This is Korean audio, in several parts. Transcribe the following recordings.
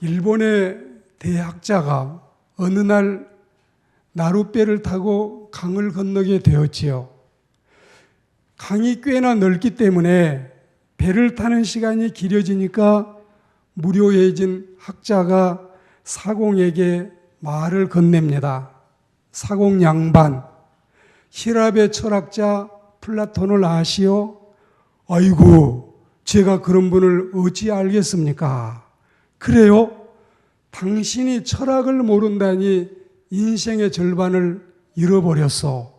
일본의 대학자가 어느 날 나룻배를 타고 강을 건너게 되었지요. 강이 꽤나 넓기 때문에 배를 타는 시간이 길어지니까 무료해진 학자가 사공에게 말을 건넵니다. 사공 양반, 히랍의 철학자 플라톤을 아시오? 아이고, 제가 그런 분을 어찌 알겠습니까? 그래요? 당신이 철학을 모른다니 인생의 절반을 잃어버렸어.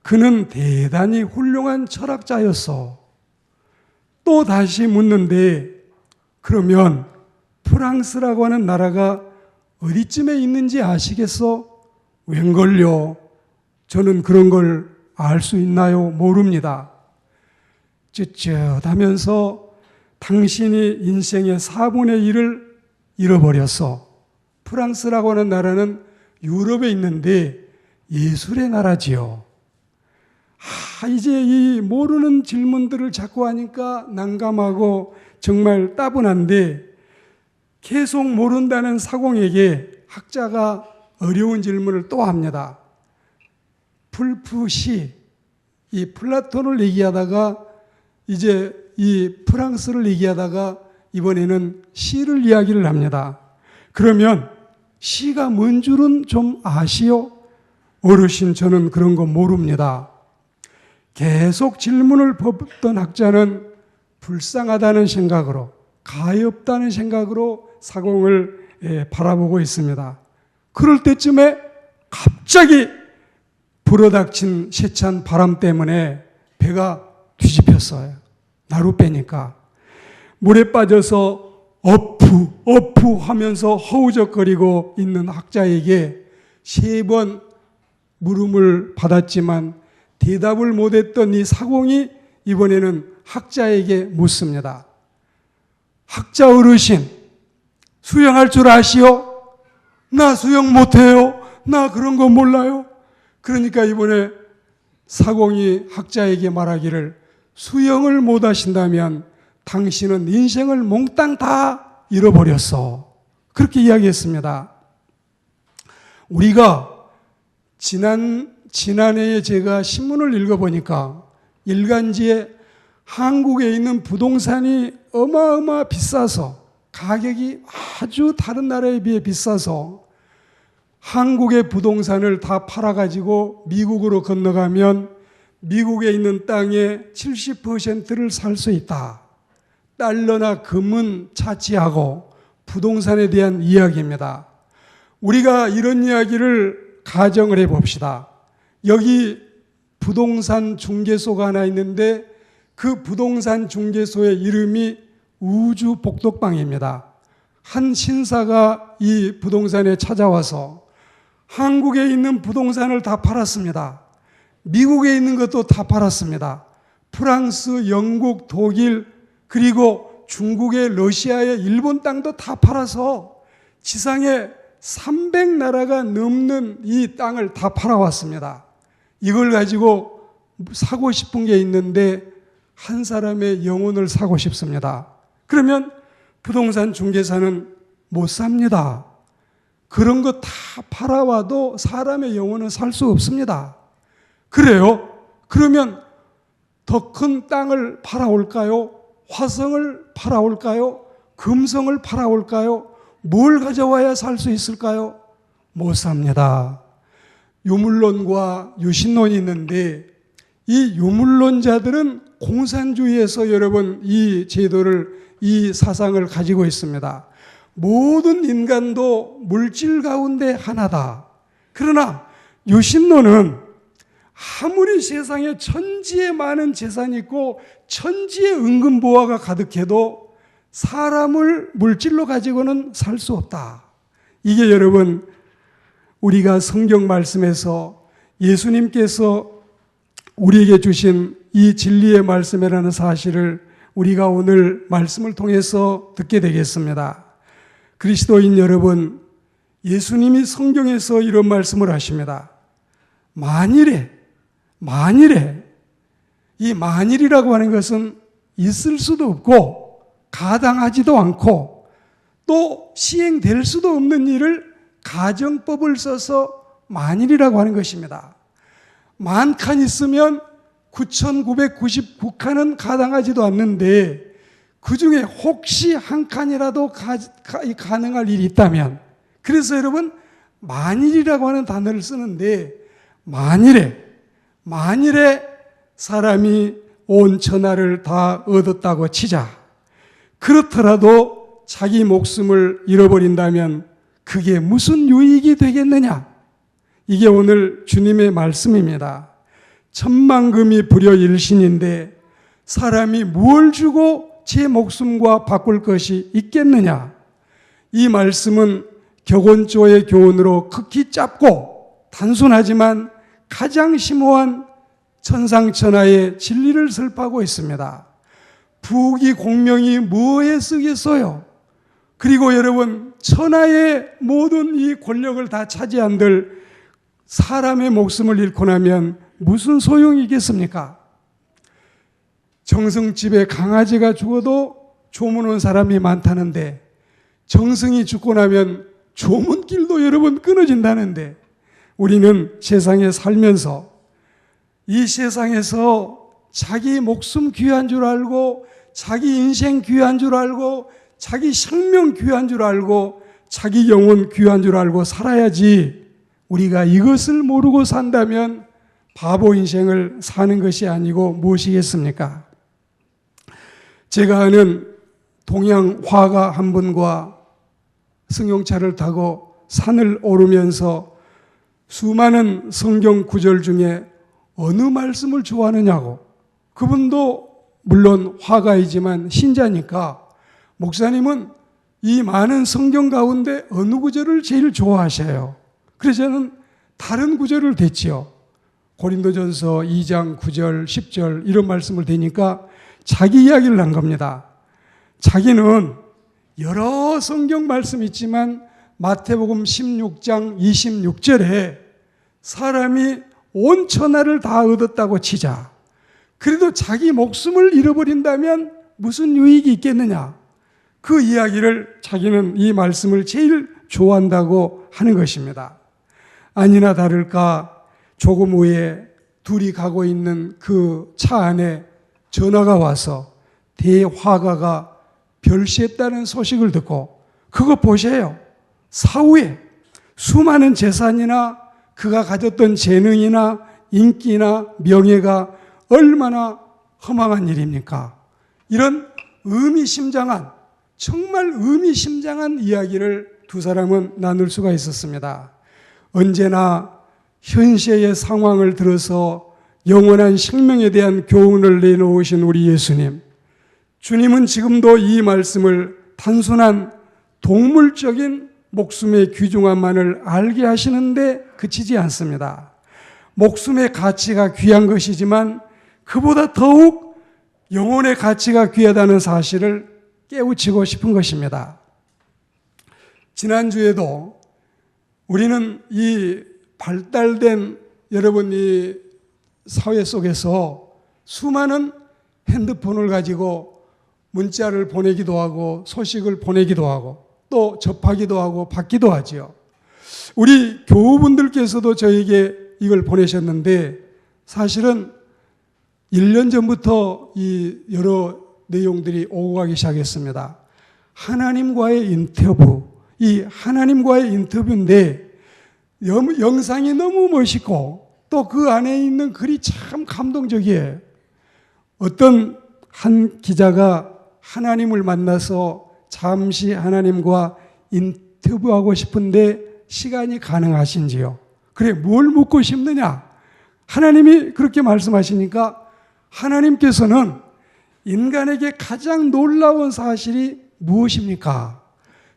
그는 대단히 훌륭한 철학자였어. 또 다시 묻는데, 그러면 프랑스라고 하는 나라가 어디쯤에 있는지 아시겠어? 웬걸요? 저는 그런 걸 알 수 있나요? 모릅니다. 쯧쯧하면서 당신이 인생의 4분의 1을 잃어버렸어. 프랑스라고 하는 나라는 유럽에 있는데 예술의 나라지요. 이제 이 모르는 질문들을 자꾸 하니까 난감하고 정말 따분한데, 계속 모른다는 사공에게 학자가 어려운 질문을 또 합니다. 풀푸시, 이 플라톤을 얘기하다가 이제 이 프랑스를 얘기하다가 이번에는 시를 이야기를 합니다. 그러면 시가 뭔 줄은 좀 아시오? 어르신, 저는 그런 거 모릅니다. 계속 질문을 퍼붓던 학자는 불쌍하다는 생각으로, 가엾다는 생각으로 사공을 바라보고 있습니다. 그럴 때쯤에 갑자기 불어닥친 세찬 바람 때문에 배가 뒤집혔어요. 나룻배니까. 물에 빠져서 어푸 하면서 허우적거리고 있는 학자에게 3번 물음을 받았지만 대답을 못했던 이 사공이 이번에는 학자에게 묻습니다. 학자 어르신, 수영할 줄 아시오? 나 수영 못해요. 나 그런 거 몰라요. 그러니까 이번에 사공이 학자에게 말하기를, 수영을 못 하신다면 당신은 인생을 몽땅 다 잃어버렸어. 그렇게 이야기했습니다. 우리가 지난해에 제가 신문을 읽어보니까 일간지에 한국에 있는 부동산이 어마어마 비싸서, 가격이 아주 다른 나라에 비해 비싸서 한국의 부동산을 다 팔아가지고 미국으로 건너가면 미국에 있는 땅의 70%를 살 수 있다. 달러나 금은 차치하고 부동산에 대한 이야기입니다. 우리가 이런 이야기를 가정을 해봅시다. 여기 부동산 중개소가 하나 있는데 그 부동산 중개소의 이름이 우주복덕방입니다. 한 신사가 이 부동산에 찾아와서 한국에 있는 부동산을 다 팔았습니다. 미국에 있는 것도 다 팔았습니다. 프랑스, 영국, 독일, 그리고 중국의 러시아의 일본 땅도 다 팔아서 지상에 300나라가 넘는 이 땅을 다 팔아왔습니다. 이걸 가지고 사고 싶은 게 있는데 한 사람의 영혼을 사고 싶습니다. 그러면 부동산 중개사는 못 삽니다. 그런 거 다 팔아와도 사람의 영혼은 살 수 없습니다. 그래요? 그러면 더 큰 땅을 팔아올까요? 화성을 팔아올까요? 금성을 팔아올까요? 뭘 가져와야 살 수 있을까요? 못 삽니다. 유물론과 유신론이 있는데 이 유물론자들은 공산주의에서 여러분 이 제도를, 이 사상을 가지고 있습니다. 모든 인간도 물질 가운데 하나다. 그러나 유신론은 아무리 세상에 천지에 많은 재산이 있고 천지에 은근보화가 가득해도 사람을 물질로 가지고는 살 수 없다. 이게 여러분 우리가 성경 말씀에서 예수님께서 우리에게 주신 이 진리의 말씀이라는 사실을 우리가 오늘 말씀을 통해서 듣게 되겠습니다. 그리스도인 여러분, 예수님이 성경에서 이런 말씀을 하십니다. 만일에 이 만일이라고 하는 것은 있을 수도 없고 가당하지도 않고 또 시행될 수도 없는 일을 가정법을 써서 만일이라고 하는 것입니다. 10,000칸 있으면 9,999칸은 가당하지도 않는데 그 중에 혹시 한 칸이라도 가능할 일이 있다면, 그래서 여러분 만일이라고 하는 단어를 쓰는데, 만일에 사람이 온 천하를 다 얻었다고 치자. 그렇더라도 자기 목숨을 잃어버린다면 그게 무슨 유익이 되겠느냐? 이게 오늘 주님의 말씀입니다. 천만금이 불여일신인데 사람이 무엇을 주고 제 목숨과 바꿀 것이 있겠느냐? 이 말씀은 격언조의 교훈으로 극히 짧고 단순하지만 가장 심오한 천상천하의 진리를 설파하고 있습니다. 부귀 공명이 뭐에 쓰겠어요? 그리고 여러분, 천하의 모든 이 권력을 다 차지한들 사람의 목숨을 잃고 나면 무슨 소용이 있겠습니까? 정승집에 강아지가 죽어도 조문 온 사람이 많다는데, 정승이 죽고 나면 조문길도 여러분 끊어진다는데, 우리는 세상에 살면서 이 세상에서 자기 목숨 귀한 줄 알고, 자기 인생 귀한 줄 알고, 자기 생명 귀한 줄 알고, 자기 영혼 귀한 줄 알고 살아야지. 우리가 이것을 모르고 산다면 바보 인생을 사는 것이 아니고 무엇이겠습니까? 제가 아는 동양 화가 한 분과 승용차를 타고 산을 오르면서 수많은 성경 구절 중에 어느 말씀을 좋아하느냐고, 그분도 물론 화가이지만 신자니까, 목사님은 이 많은 성경 가운데 어느 구절을 제일 좋아하셔요? 그래서 저는 다른 구절을 댔지요. 고린도전서 2장 9절 10절 이런 말씀을 대니까 자기 이야기를 한 겁니다. 자기는 여러 성경 말씀이 있지만 마태복음 16장 26절에 사람이 온 천하를 다 얻었다고 치자. 그래도 자기 목숨을 잃어버린다면 무슨 유익이 있겠느냐? 그 이야기를, 자기는 이 말씀을 제일 좋아한다고 하는 것입니다. 아니나 다를까 조금 후에 둘이 가고 있는 그 차 안에 전화가 와서 대화가가 별세했다는 소식을 듣고, 그거 보세요. 사후에 수많은 재산이나 그가 가졌던 재능이나 인기나 명예가 얼마나 허망한 일입니까? 이런 의미심장한, 정말 의미심장한 이야기를 두 사람은 나눌 수가 있었습니다. 언제나 현세의 상황을 들어서 영원한 생명에 대한 교훈을 내놓으신 우리 예수님, 주님은 지금도 이 말씀을 단순한 동물적인 목숨의 귀중함만을 알게 하시는데 그치지 않습니다. 목숨의 가치가 귀한 것이지만 그보다 더욱 영혼의 가치가 귀하다는 사실을 깨우치고 싶은 것입니다. 지난주에도 우리는 이 발달된 여러분 이 사회 속에서 수많은 핸드폰을 가지고 문자를 보내기도 하고 소식을 보내기도 하고 또 접하기도 하고 받기도 하지요. 우리 교우분들께서도 저에게 이걸 보내셨는데, 사실은 1년 전부터 이 여러 내용들이 오고 가기 시작했습니다. 하나님과의 인터뷰, 이 하나님과의 인터뷰인데 영상이 너무 멋있고 또 그 안에 있는 글이 참 감동적이에요. 어떤 한 기자가 하나님을 만나서 잠시 하나님과 인터뷰하고 싶은데 시간이 가능하신지요? 그래, 뭘 묻고 싶느냐? 하나님이 그렇게 말씀하시니까 하나님께서는 인간에게 가장 놀라운 사실이 무엇입니까?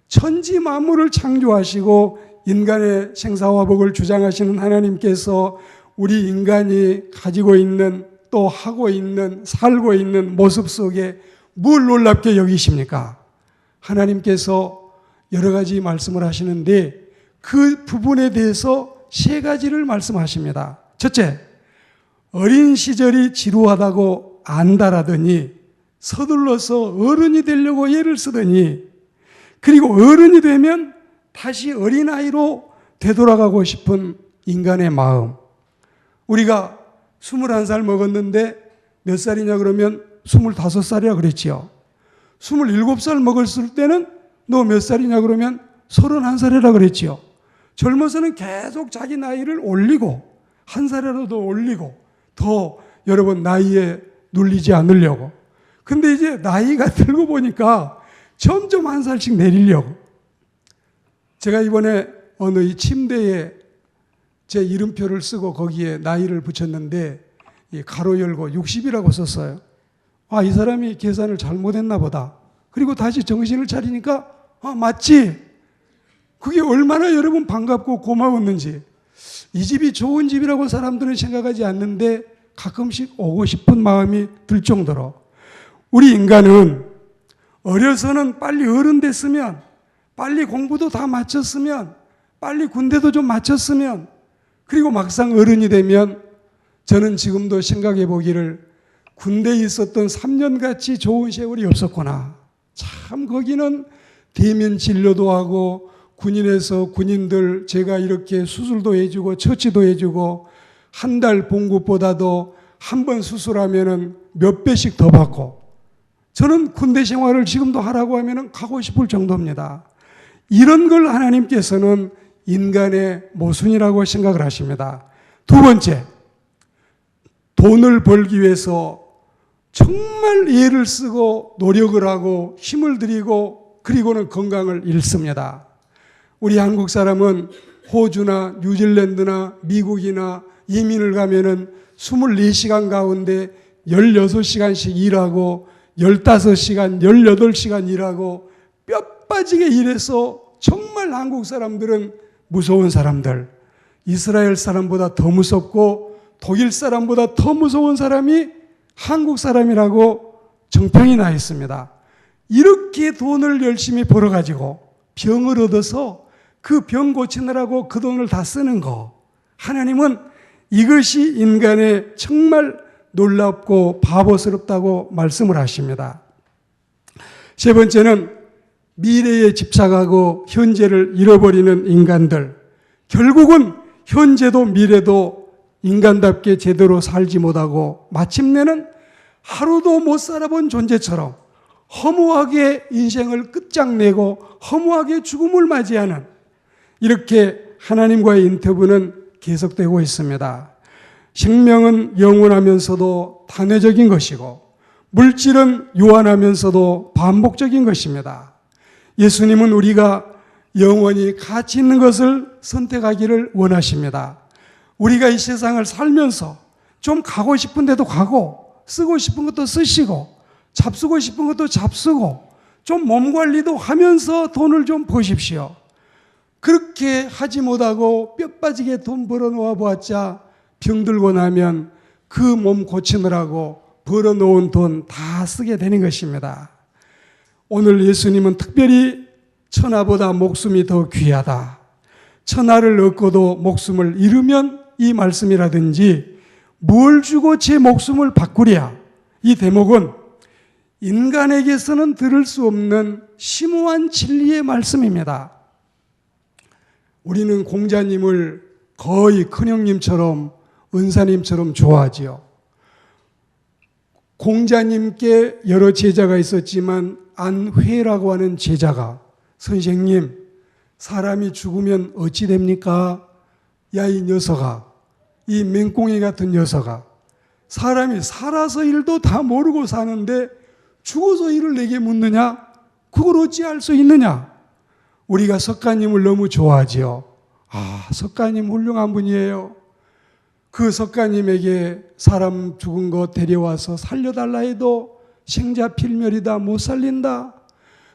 천지 만물을 창조하시고 인간의 생사화복을 주장하시는 하나님께서 우리 인간이 가지고 있는, 또 하고 있는, 살고 있는 모습 속에 뭘 놀랍게 여기십니까? 하나님께서 여러 가지 말씀을 하시는데 그 부분에 대해서 3가지를 말씀하십니다. 첫째, 어린 시절이 지루하다고 안다라더니 서둘러서 어른이 되려고 애를 쓰더니 그리고 어른이 되면 다시 어린아이로 되돌아가고 싶은 인간의 마음. 우리가 21살 먹었는데 몇 살이냐 그러면 25살이라 그랬지요. 27살 먹었을 때는 너 몇 살이냐 그러면 31살이라 그랬지요. 젊어서는 계속 자기 나이를 올리고 한 살이라도 올리고 더 여러분 나이에 눌리지 않으려고. 근데 이제 나이가 들고 보니까 점점 한 살씩 내리려고. 제가 이번에 어느 이 침대에 제 이름표를 쓰고 거기에 나이를 붙였는데 가로 열고 60이라고 썼어요. 아, 이 사람이 계산을 잘못했나 보다. 그리고 다시 정신을 차리니까 아, 맞지? 그게 얼마나 여러분 반갑고 고마웠는지. 이 집이 좋은 집이라고 사람들은 생각하지 않는데 가끔씩 오고 싶은 마음이 들 정도로 우리 인간은 어려서는 빨리 어른 됐으면, 빨리 공부도 다 마쳤으면, 빨리 군대도 좀 마쳤으면, 그리고 막상 어른이 되면 저는 지금도 생각해 보기를 군대에 있었던 3년같이 좋은 세월이 없었구나. 참 거기는 대면 진료도 하고 군인에서 군인들 제가 이렇게 수술도 해주고 처치도 해주고 한 달 본 것보다도 한 번 수술하면은 몇 배씩 더 받고 저는 군대 생활을 지금도 하라고 하면은 가고 싶을 정도입니다. 이런 걸 하나님께서는 인간의 모순이라고 생각을 하십니다. 두 번째, 돈을 벌기 위해서 정말 애를 쓰고 노력을 하고 힘을 들이고 그리고는 건강을 잃습니다. 우리 한국 사람은 호주나 뉴질랜드나 미국이나 이민을 가면은 24시간 가운데 16시간씩 일하고 15시간, 18시간 일하고 뼈 빠지게 일해서 정말 한국 사람들은 무서운 사람들, 이스라엘 사람보다 더 무섭고 독일 사람보다 더 무서운 사람이 한국 사람이라고 정평이 나 있습니다. 이렇게 돈을 열심히 벌어가지고 병을 얻어서 그 병 고치느라고 그 돈을 다 쓰는 거. 하나님은 이것이 인간의 정말 놀랍고 바보스럽다고 말씀을 하십니다. 세 번째는 미래에 집착하고 현재를 잃어버리는 인간들. 결국은 현재도 미래도 인간답게 제대로 살지 못하고 마침내는 하루도 못 살아본 존재처럼 허무하게 인생을 끝장내고 허무하게 죽음을 맞이하는 이렇게 하나님과의 인터뷰는 계속되고 있습니다. 생명은 영원하면서도 단회적인 것이고 물질은 유한하면서도 반복적인 것입니다. 예수님은 우리가 영원히 가치 있는 것을 선택하기를 원하십니다. 우리가 이 세상을 살면서 좀 가고 싶은 데도 가고 쓰고 싶은 것도 쓰시고 잡수고 싶은 것도 잡수고 좀 몸 관리도 하면서 돈을 좀 버십시오. 그렇게 하지 못하고 뼈 빠지게 돈 벌어놓아 보았자 병들고 나면 그 몸 고치느라고 벌어놓은 돈 다 쓰게 되는 것입니다. 오늘 예수님은 특별히 천하보다 목숨이 더 귀하다. 천하를 얻고도 목숨을 잃으면 이 말씀이라든지 뭘 주고 제 목숨을 바꾸랴. 이 대목은 인간에게서는 들을 수 없는 심오한 진리의 말씀입니다. 우리는 공자님을 거의 큰형님처럼 은사님처럼 좋아하지요. 공자님께 여러 제자가 있었지만 안회라고 하는 제자가 선생님, 사람이 죽으면 어찌 됩니까? 야, 이 녀석아, 이 맹꽁이 같은 녀석아, 사람이 살아서 일도 다 모르고 사는데 죽어서 일을 내게 묻느냐? 그걸 어찌 알 수 있느냐? 우리가 석가님을 너무 좋아하지요. 아, 석가님 훌륭한 분이에요. 그 석가님에게 사람 죽은 거 데려와서 살려달라 해도 생자필멸이다, 못 살린다.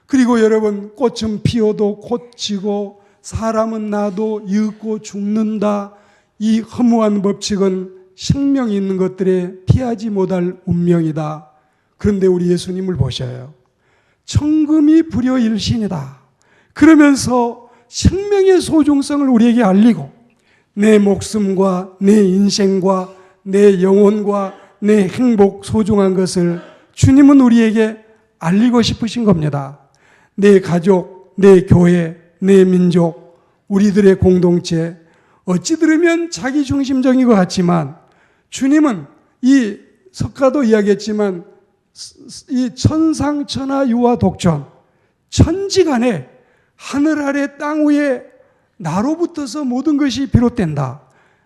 그리고 여러분, 꽃은 피어도 곧 지고 사람은 나도 이윽고 죽는다. 이 허무한 법칙은 생명이 있는 것들에 피하지 못할 운명이다. 그런데 우리 예수님을 보셔요. 천금이 불여일신이다. 그러면서 생명의 소중성을 우리에게 알리고 내 목숨과 내 인생과 내 영혼과 내 행복 소중한 것을 주님은 우리에게 알리고 싶으신 겁니다. 내 가족, 내 교회, 내 민족, 우리들의 공동체, 어찌 들으면 자기중심적인 것 같지만 주님은 이 석가도 이야기했지만 이 천상천하 유화 독존, 천지간에 하늘 아래 땅 위에 나로부터서 모든 것이 비롯된다.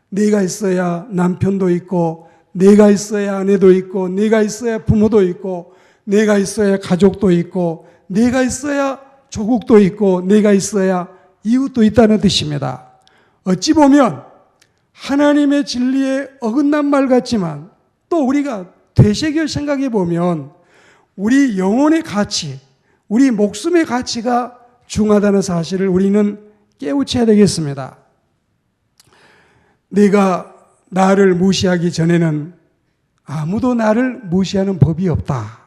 내가 있어야 남편도 있고, 내가 있어야 아내도 있고, 내가 있어야 부모도 있고, 내가 있어야 가족도 있고, 내가 있어야 조국도 있고, 내가 있어야 이웃도 있다는 뜻입니다. 어찌 보면 하나님의 진리에 어긋난 말 같지만 또 우리가 되새겨 생각해 보면 우리 영혼의 가치, 우리 목숨의 가치가 중하다는 사실을 우리는 깨우쳐야 되겠습니다. 내가 나를 무시하기 전에는 아무도 나를 무시하는 법이 없다.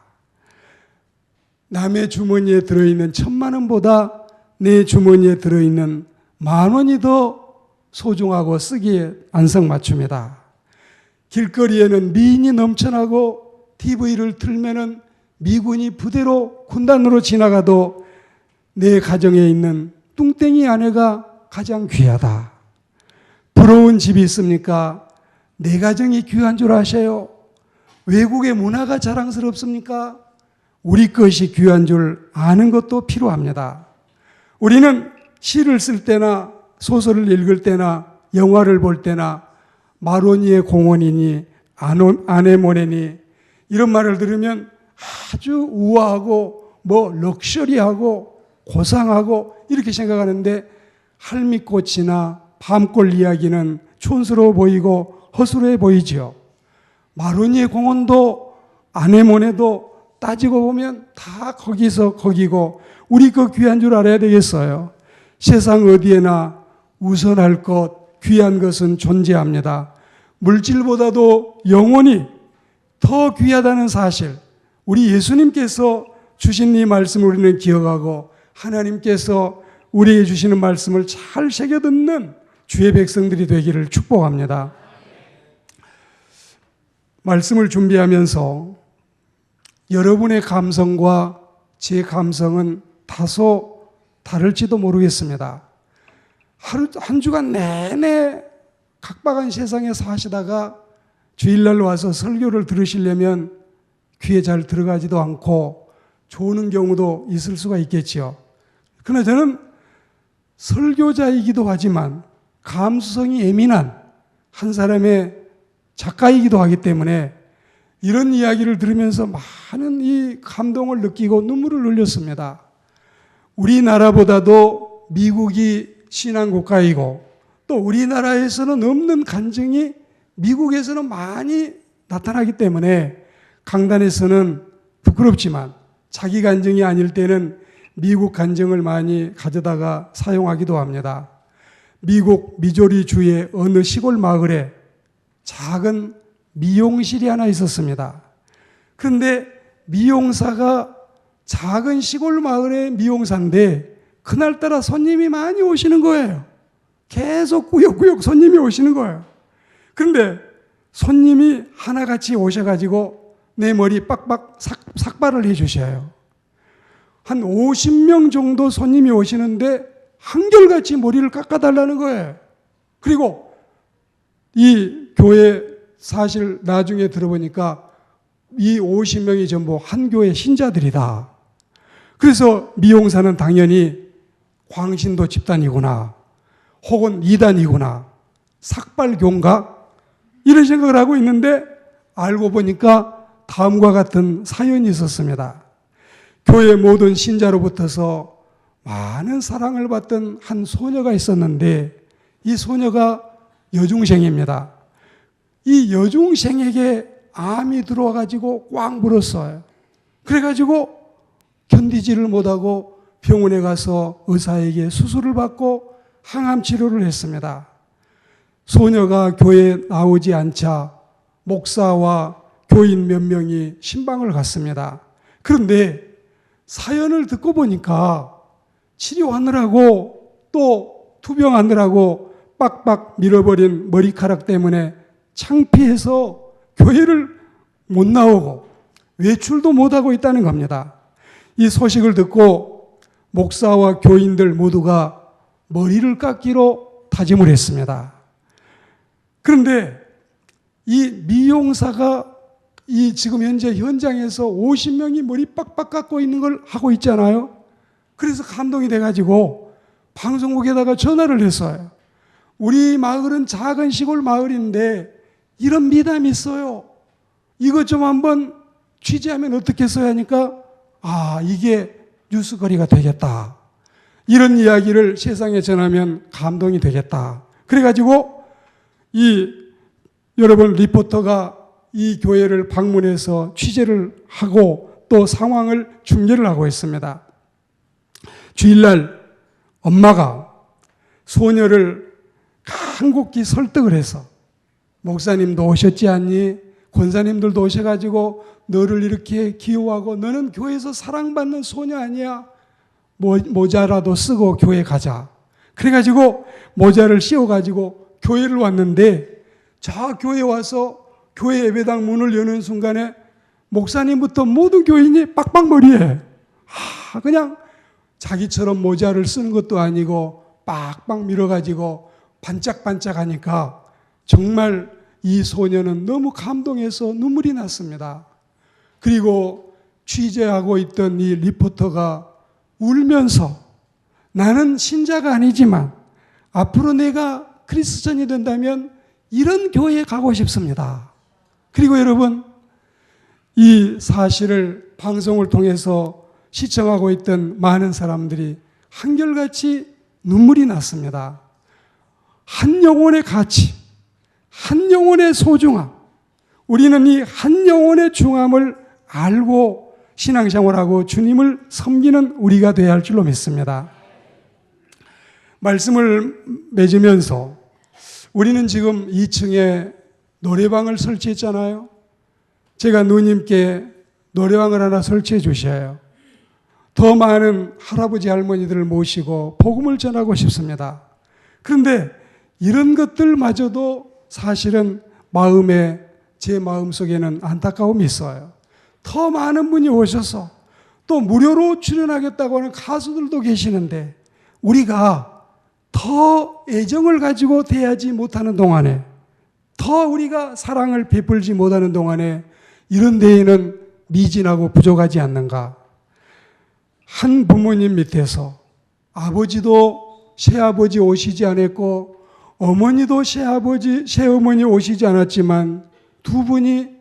남의 주머니에 들어있는 1,000만 원보다 내 주머니에 들어있는 10,000원이 더 소중하고 쓰기에 안성맞춤이다. 길거리에는 미인이 넘쳐나고 TV를 틀면은 미군이 부대로 군단으로 지나가도 내 가정에 있는 뚱땡이 아내가 가장 귀하다. 부러운 집이 있습니까? 내 가정이 귀한 줄 아세요? 외국의 문화가 자랑스럽습니까? 우리 것이 귀한 줄 아는 것도 필요합니다. 우리는 시를 쓸 때나 소설을 읽을 때나 영화를 볼 때나 마로니에 공원이니 아네모네니 이런 말을 들으면 아주 우아하고 럭셔리하고 고상하고 이렇게 생각하는데 할미꽃이나 밤골 이야기는 촌스러워 보이고 허술해 보이지요. 마로니에 공원도 아네모네도 따지고 보면 다 거기서 거기고 우리 그 귀한 줄 알아야 되겠어요. 세상 어디에나 우선할 것, 귀한 것은 존재합니다. 물질보다도 영혼이 더 귀하다는 사실, 우리 예수님께서 주신 이 말씀을 우리는 기억하고 하나님께서 우리에게 주시는 말씀을 잘 새겨 듣는 주의 백성들이 되기를 축복합니다. 말씀을 준비하면서 여러분의 감성과 제 감성은 다소 다를지도 모르겠습니다. 한 주간 내내 각박한 세상에 사시다가 주일날 와서 설교를 들으시려면 귀에 잘 들어가지도 않고 좋은 경우도 있을 수가 있겠지요. 그러나 저는 설교자이기도 하지만 감수성이 예민한 한 사람의 작가이기도 하기 때문에 이런 이야기를 들으면서 많은 이 감동을 느끼고 눈물을 흘렸습니다. 우리나라보다도 미국이 신앙 국가이고 또 우리나라에서는 없는 간증이 미국에서는 많이 나타나기 때문에 강단에서는 부끄럽지만 자기 간증이 아닐 때는 미국 간증을 많이 가져다가 사용하기도 합니다. 미국 미조리 주의 어느 시골 마을에 작은 미용실이 하나 있었습니다. 그런데 미용사가 작은 시골 마을의 미용사인데 그날따라 손님이 많이 오시는 거예요. 계속 꾸역꾸역 손님이 오시는 거예요. 그런데 손님이 하나같이 오셔가지고 내 머리 빡빡 삭발을 해주셔요. 한 50명 정도 손님이 오시는데 한결같이 머리를 깎아달라는 거예요. 그리고 이 교회 사실 나중에 들어보니까 이 50명이 전부 한 교회 신자들이다. 그래서 미용사는 당연히 광신도 집단이구나, 혹은 이단이구나, 삭발교인가 이런 생각을 하고 있는데 알고 보니까 다음과 같은 사연이 있었습니다. 교회 모든 신자로부터서 많은 사랑을 받던 한 소녀가 있었는데 이 소녀가 여중생입니다. 이 여중생에게 암이 들어와가지고 꽉 물었어요. 그래가지고 견디지를 못하고 병원에 가서 의사에게 수술을 받고 항암 치료를 했습니다. 소녀가 교회에 나오지 않자 목사와 교인 몇 명이 신방을 갔습니다. 그런데 사연을 듣고 보니까 치료하느라고 또 투병하느라고 빡빡 밀어버린 머리카락 때문에 창피해서 교회를 못 나오고 외출도 못하고 있다는 겁니다. 이 소식을 듣고 목사와 교인들 모두가 머리를 깎기로 다짐을 했습니다. 그런데 이 미용사가 이 지금 현재 현장에서 50명이 머리 빡빡 깎고 있는 걸 하고 있잖아요. 그래서 감동이 돼가지고 방송국에다가 전화를 했어요. 우리 마을은 작은 시골 마을인데 이런 미담이 있어요. 이것 좀 한번 취재하면 어떻겠어요 하니까 이게 뉴스거리가 되겠다. 이런 이야기를 세상에 전하면 감동이 되겠다. 그래가지고 여러분 리포터가 이 교회를 방문해서 취재를 하고 또 상황을 중계를 하고 있습니다. 주일날 엄마가 소녀를 간곡히 설득을 해서 목사님도 오셨지 않니? 권사님들도 오셔가지고 너를 이렇게 기호하고 너는 교회에서 사랑받는 소녀 아니야? 모자라도 쓰고 교회 가자. 그래가지고 모자를 씌워가지고 교회를 왔는데 저 교회에 와서 교회 예배당 문을 여는 순간에 목사님부터 모든 교인이 빡빡머리에 그냥 자기처럼 모자를 쓰는 것도 아니고 빡빡 밀어가지고 반짝반짝하니까 정말 이 소녀는 너무 감동해서 눈물이 났습니다. 그리고 취재하고 있던 이 리포터가 울면서 나는 신자가 아니지만 앞으로 내가 크리스천이 된다면 이런 교회에 가고 싶습니다. 그리고 여러분, 이 사실을 방송을 통해서 시청하고 있던 많은 사람들이 한결같이 눈물이 났습니다. 한 영혼의 가치, 한 영혼의 소중함, 우리는 이 한 영혼의 중함을 알고 신앙생활하고 주님을 섬기는 우리가 되어야 할 줄로 믿습니다. 말씀을 맺으면서 우리는 지금 2층에 노래방을 설치했잖아요. 제가 누님께 노래방을 하나 설치해 주셔요. 더 많은 할아버지 할머니들을 모시고 복음을 전하고 싶습니다. 그런데 이런 것들마저도 사실은 제 마음속에는 안타까움이 있어요. 더 많은 분이 오셔서 또 무료로 출연하겠다고 하는 가수들도 계시는데 우리가 더 애정을 가지고 대하지 못하는 동안에, 더 우리가 사랑을 베풀지 못하는 동안에 이런 데에는 미진하고 부족하지 않는가. 한 부모님 밑에서 아버지도 새아버지 오시지 않았고 어머니도 새어머니 오시지 않았지만 두 분이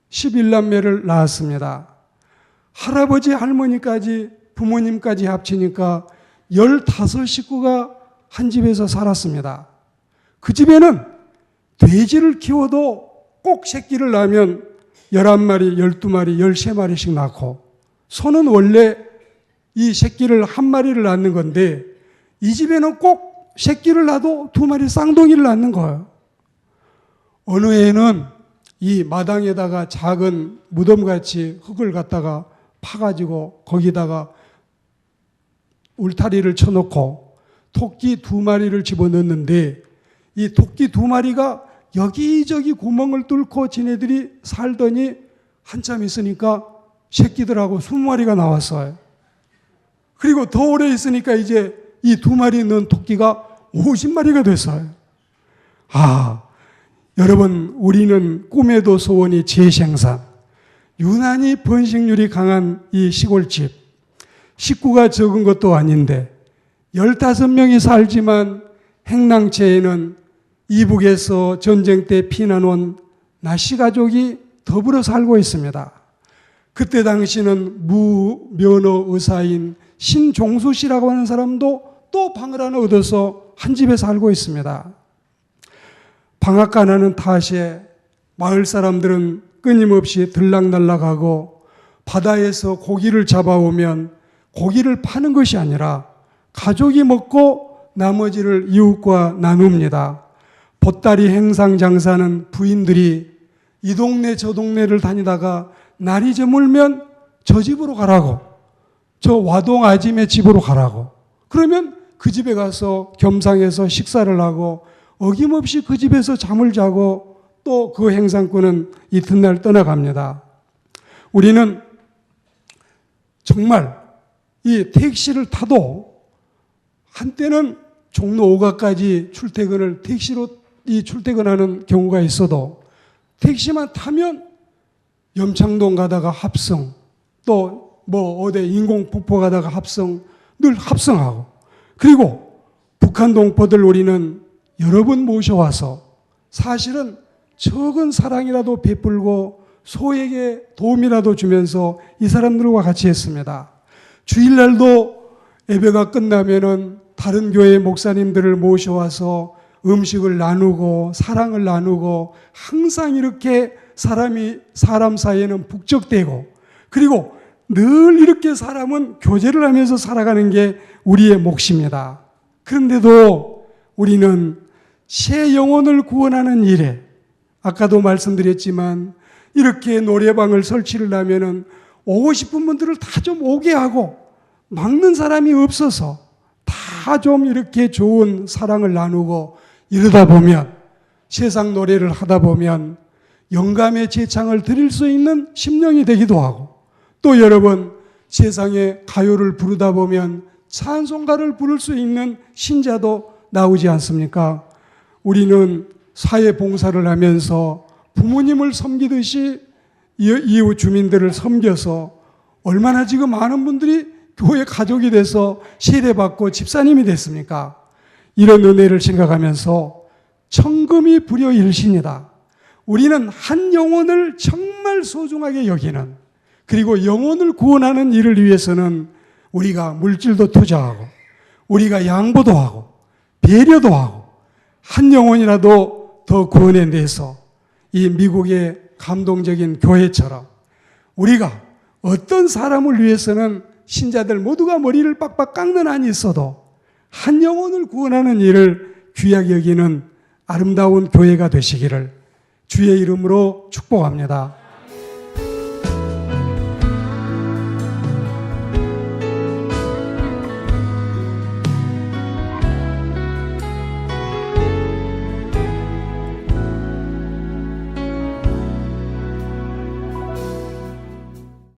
11남매를 낳았습니다. 할아버지 할머니까지 부모님까지 합치니까 15식구가 한 집에서 살았습니다. 그 집에는 돼지를 키워도 꼭 새끼를 낳으면 11마리, 12마리, 13마리씩 낳고 소는 원래 이 새끼를 한 마리를 낳는 건데 이 집에는 꼭 새끼를 낳아도 2마리 쌍둥이를 낳는 거예요. 어느 해는 이 마당에다가 작은 무덤같이 흙을 갖다가 파가지고 거기다가 울타리를 쳐놓고 토끼 2마리를 집어넣는데 이 토끼 2마리가 여기저기 구멍을 뚫고 지네들이 살더니 한참 있으니까 새끼들하고 20마리가 나왔어요. 그리고 더 오래 있으니까 이제 이 2마리 넣은 토끼가 50마리가 됐어요. 여러분, 우리는 꿈에도 소원이 재생산, 유난히 번식률이 강한 이 시골집, 식구가 적은 것도 아닌데 15명이 살지만 행랑채에는 이북에서 전쟁 때 피난 온 나씨 가족이 더불어 살고 있습니다. 그때 당시는 무면허 의사인 신종수 씨라고 하는 사람도 또 방을 하나 얻어서 한 집에 살고 있습니다. 방앗간 하는 탓에 마을 사람들은 끊임없이 들락날락하고 바다에서 고기를 잡아오면 고기를 파는 것이 아니라 가족이 먹고 나머지를 이웃과 나눕니다. 보따리 행상 장사는 부인들이 이 동네 저 동네를 다니다가 날이 저물면 저 집으로 가라고, 저 와동 아짐의 집으로 가라고. 그러면 그 집에 가서 겸상해서 식사를 하고 어김없이 그 집에서 잠을 자고 또 그 행상꾼은 이튿날 떠나갑니다. 우리는 정말 이 택시를 타도 한때는 종로 5가까지 출퇴근을 택시로 출퇴근하는 경우가 있어도 택시만 타면 염창동 가다가 합성, 또 뭐 어디 인공폭포 가다가 합성, 늘 합성하고, 그리고 북한 동포들 우리는 여러 번 모셔와서 사실은 적은 사랑이라도 베풀고 소에게 도움이라도 주면서 이 사람들과 같이 했습니다. 주일날도 예배가 끝나면은 다른 교회 목사님들을 모셔와서 음식을 나누고 사랑을 나누고, 항상 이렇게 사람 사이에는 북적대고, 그리고 늘 이렇게 사람은 교제를 하면서 살아가는 게 우리의 몫입니다. 그런데도 우리는 새 영혼을 구원하는 일에, 아까도 말씀드렸지만 이렇게 노래방을 설치를 하면은 오고 싶은 분들을 다 좀 오게 하고, 막는 사람이 없어서 다 좀 이렇게 좋은 사랑을 나누고 이러다 보면, 세상 노래를 하다 보면 영감의 제창을 드릴 수 있는 심령이 되기도 하고, 또 여러분 세상에 가요를 부르다 보면 찬송가를 부를 수 있는 신자도 나오지 않습니까? 우리는 사회 봉사를 하면서 부모님을 섬기듯이 이웃 주민들을 섬겨서 얼마나 지금 많은 분들이 교회 가족이 돼서 세례받고 집사님이 됐습니까? 이런 은혜를 생각하면서 천금이 불여일신이다. 우리는 한 영혼을 정말 소중하게 여기는, 그리고 영혼을 구원하는 일을 위해서는 우리가 물질도 투자하고, 우리가 양보도 하고, 배려도 하고, 한 영혼이라도 더 구원해내서 이 미국의 감동적인 교회처럼 우리가 어떤 사람을 위해서는 신자들 모두가 머리를 빡빡 깎는 한이 있어도 한 영혼을 구원하는 일을 귀하게 여기는 아름다운 교회가 되시기를 주의 이름으로 축복합니다.